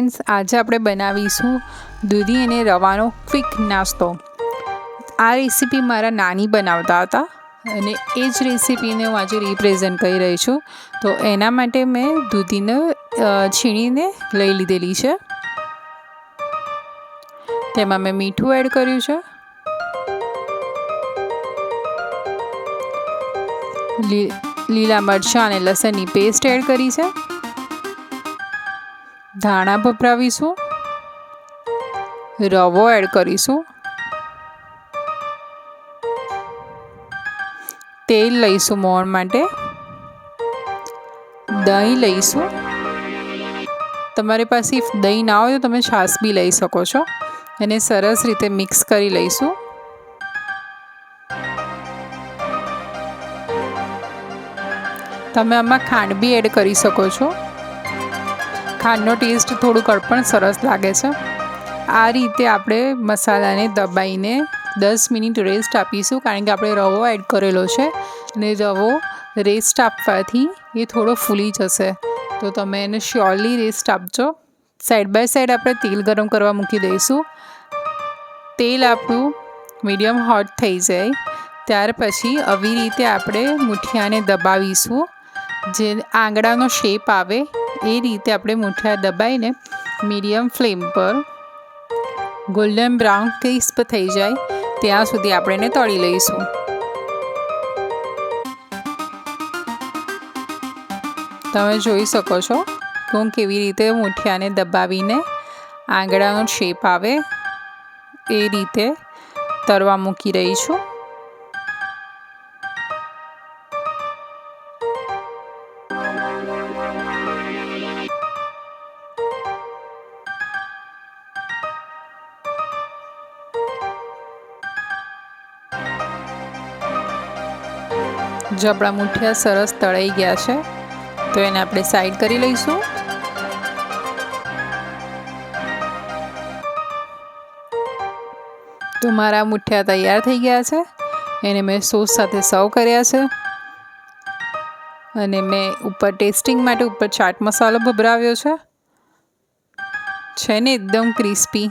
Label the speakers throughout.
Speaker 1: Friends, આજે આપણે બનાવીશું દૂધી અને રવાનો ક્વિક નાસ્તો। આ રેસીપી મારા નાની બનાવતા હતા અને એ જ રેસીપીને હું આજે રિપ્રેઝન્ટ કરી રહી છું। તો એના માટે મેં દૂધીને છીણીને લઈ લીધેલી છે। તેમાં મેં મીઠું એડ કર્યું છે, લીલા મરચાં અને લસણની પેસ્ટ એડ કરી છે, ધાણા ભભરાવીશું, રવો એડ કરીશું, તેલ લઈશું મોણ માટે, દહીં લઈશું। તમારી પાસે દહીં ના હોય તો તમે છાશ બી લઈ શકો છો। એને સરસ રીતે મિક્સ કરી લઈશું। તમે આમાં ખાંડ બી એડ કરી શકો છો। ખાંડનો ટેસ્ટ થોડું કડપણ સરસ લાગે છે। આ રીતે આપણે મસાલાને દબાઈને 10 મિનિટ રેસ્ટ આપીશું, કારણ કે આપણે રવો એડ કરેલો છે અને રવો રેસ્ટ આપવાથી એ થોડો ફૂલી જશે। તો તમે એને શ્યોરલી રેસ્ટ આપજો। સાઈડ બાય સાઈડ આપણે તેલ ગરમ કરવા મૂકી દઈશું। તેલ આપણું મીડિયમ હોટ થઈ જાય ત્યાર પછી આવી રીતે આપણે મૂઠિયાને દબાવીશું। જે આંગળાનો શેપ આવે એ રીતે આપણે મૂઠિયા દબાઈને મીડિયમ ફ્લેમ પર ગોલ્ડન બ્રાઉન ક્રિસ્પ થઈ જાય ત્યાં સુધી આપણે એને તળી લઈશું। તમે જોઈ શકો છો કે હું કેવી રીતે મૂઠિયાને દબાવીને આંગળાનો શેપ આવે એ રીતે તળવા મૂકી રહી છું। જો આપણા મૂઠિયા સરસ તળાઈ ગયા છે તો એને આપણે સાઈડ કરી લઈશું। તો મારા મૂઠિયા તૈયાર થઈ ગયા છે। એને મેં સોસ સાથે સર્વ કર્યા છે અને મેં ઉપર ટેસ્ટિંગ માટે ઉપર ચાટ મસાલો ભભરાવ્યો છે ને એકદમ ક્રિસ્પી।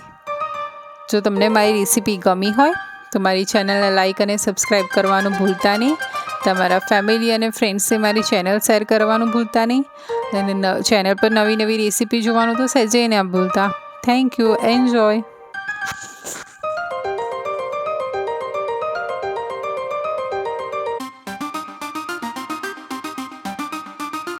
Speaker 1: જો તમને મારી રેસીપી ગમી હોય તો મારી ચેનલને લાઈક અને સબસ્ક્રાઈબ કરવાનું ભૂલતા નહીં। તમારા ફેમિલી અને ફ્રેન્ડ્સે મારી ચેનલ શેર કરવાનું ભૂલતા નહીં અને ચેનલ પર નવી નવી રેસીપી જોવાનું તો સહેજે ના ભૂલતા। Thank you, enjoy.